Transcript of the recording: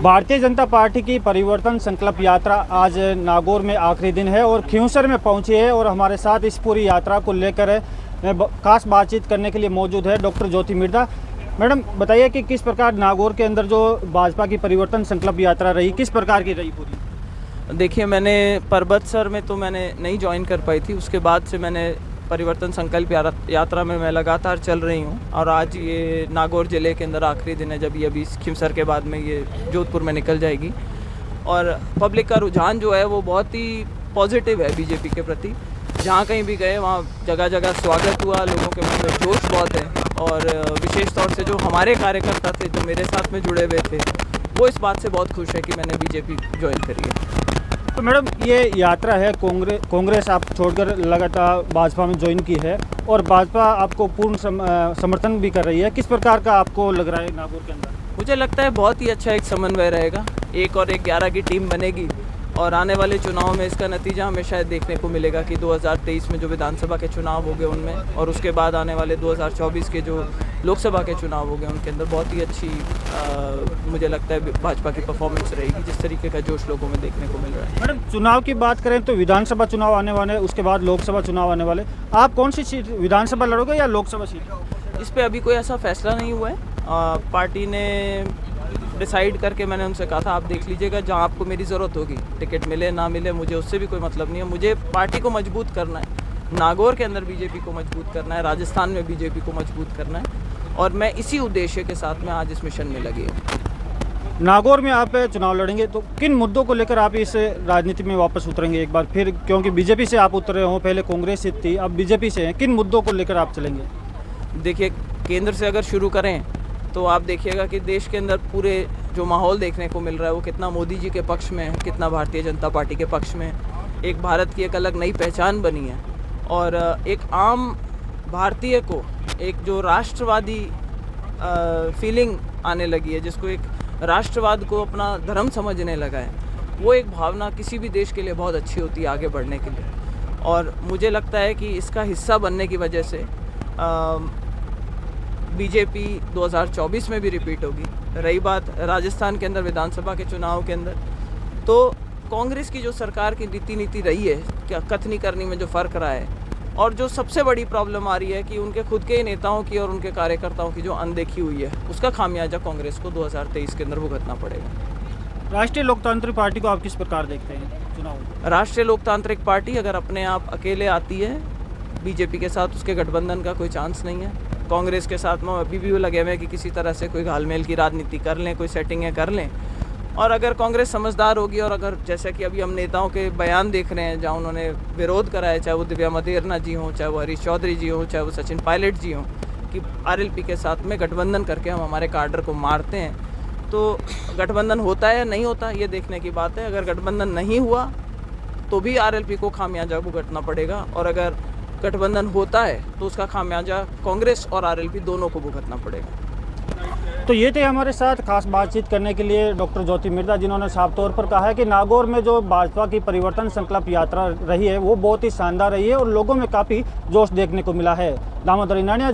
Bharatiya Janata party की परिवर्तन संकल्प यात्रा आज नागौर में आखिरी दिन है और खियूसर में पहुंची है और हमारे साथ इस पूरी यात्रा को लेकर खास बातचीत करने के लिए मौजूद है डॉक्टर ज्योति मिर्धा। मैडम, बताइए कि किस प्रकार नागौर के अंदर जो भाजपा की परिवर्तन संकल्प यात्रा रही, किस प्रकार की रही पूरी? देखिए, मैंने परबतसर में तो मैंने नहीं ज्वाइन कर पाई थी, उसके बाद से मैंने परिवर्तन संकल्प यात्रा में मैं लगातार चल रही हूँ। और आज ये नागौर ज़िले के अंदर आखिरी दिन है, जब ये अभी खिमसर के बाद में ये जोधपुर में निकल जाएगी। और पब्लिक का रुझान जो है वो बहुत ही पॉजिटिव है बीजेपी के प्रति। जहाँ कहीं भी गए वहाँ जगह जगह स्वागत हुआ, लोगों के मन में जोश बहुत है। और विशेष तौर से जो हमारे कार्यकर्ता थे, जो मेरे साथ में जुड़े हुए थे, वो इस बात से बहुत खुश है कि मैंने बीजेपी ज्वाइन करी है। तो मैडम, ये यात्रा है, कांग्रेस आप छोड़कर लगातार भाजपा में ज्वाइन की है और भाजपा आपको पूर्ण समर्थन भी कर रही है। किस प्रकार का आपको लग रहा है नागौर के अंदर? मुझे लगता है बहुत ही अच्छा एक समन्वय रहेगा, 1 और 1 11 की टीम बनेगी। और आने वाले चुनाव में इसका नतीजा हमें शायद देखने को मिलेगा कि 2023 में जो विधानसभा के चुनाव हो गए उनमें, और उसके बाद आने वाले 2024 के जो लोकसभा के चुनाव हो गए उनके अंदर बहुत ही अच्छी मुझे लगता है भाजपा की परफॉर्मेंस रहेगी, जिस तरीके का जोश लोगों में देखने को मिल रहा है। मैडम, चुनाव की बात करें तो विधानसभा चुनाव आने वाले, उसके बाद लोकसभा चुनाव आने वाले, आप कौन सी सीट, विधानसभा लड़ोगे या लोकसभा सीट? इस पर अभी कोई ऐसा फैसला नहीं हुआ है। पार्टी ने डिसाइड करके मैंने उनसे कहा था, आप देख लीजिएगा, जहाँ आपको मेरी ज़रूरत होगी, टिकट मिले ना मिले, मुझे उससे भी कोई मतलब नहीं है। मुझे पार्टी को मजबूत करना है, नागौर के अंदर बीजेपी को मजबूत करना है, राजस्थान में बीजेपी को मजबूत करना है, और मैं इसी उद्देश्य के साथ में आज इस मिशन में लगी हूँ। नागौर में आप चुनाव लड़ेंगे तो किन मुद्दों को लेकर आप इस राजनीति में वापस उतरेंगे एक बार फिर, क्योंकि बीजेपी से आप उतरे हो, पहले कांग्रेस से थी, अब बीजेपी से हैं, किन मुद्दों को लेकर आप चलेंगे? देखिए, केंद्र से अगर शुरू करें तो आप देखिएगा कि देश के अंदर पूरे जो माहौल देखने को मिल रहा है वो कितना मोदी जी के पक्ष में है, कितना भारतीय जनता पार्टी के पक्ष में है। एक भारत की एक अलग नई पहचान बनी है और एक आम भारतीय को एक जो राष्ट्रवादी फीलिंग आने लगी है, जिसको एक राष्ट्रवाद को अपना धर्म समझने लगा है, वो एक भावना किसी भी देश के लिए बहुत अच्छी होती है आगे बढ़ने के लिए। और मुझे लगता है कि इसका हिस्सा बनने की वजह से बीजेपी 2024 में भी रिपीट होगी। रही बात राजस्थान के अंदर विधानसभा के चुनाव के अंदर, तो कांग्रेस की जो सरकार की नीति रही है, क्या कथनी करनी में जो फ़र्क रहा है, और जो सबसे बड़ी प्रॉब्लम आ रही है कि उनके खुद के नेताओं की और उनके कार्यकर्ताओं की जो अनदेखी हुई है, उसका खामियाजा कांग्रेस को 2023 के अंदर भुगतना पड़ेगा। राष्ट्रीय लोकतांत्रिक पार्टी को आप किस प्रकार देखते हैं चुनाव? राष्ट्रीय लोकतांत्रिक पार्टी अगर अपने आप अकेले आती है बीजेपी के साथ, उसके गठबंधन का कोई चांस नहीं है। कांग्रेस के साथ में अभी भी वो लगे हुए हैं कि किसी तरह से कोई घालमेल की राजनीति कर लें, कोई सेटिंगें कर लें। और अगर कांग्रेस समझदार होगी, और अगर जैसे कि अभी हम नेताओं के बयान देख रहे हैं जहाँ उन्होंने विरोध करा है, चाहे वो दिव्या मदेरना जी हों, चाहे वो हरीश चौधरी जी हों, चाहे वो सचिन पायलट जी हों, कि आरएलपी के साथ में गठबंधन करके हम हमारे कार्डर को मारते हैं, तो गठबंधन होता है या नहीं होता ये देखने की बात है। अगर गठबंधन नहीं हुआ तो भी आरएलपी को खामियाजा भुगतना पड़ेगा, और अगर गठबंधन होता है तो उसका खामियाजा कांग्रेस और आरएलपी दोनों को भुगतना पड़ेगा। तो ये थे हमारे साथ खास बातचीत करने के लिए डॉक्टर ज्योति मिर्धा, जिन्होंने साफ तौर पर कहा है कि नागौर में जो भाजपा की परिवर्तन संकल्प यात्रा रही है वो बहुत ही शानदार रही है और लोगों में काफ़ी जोश देखने को मिला है। दामोदर इनानिया।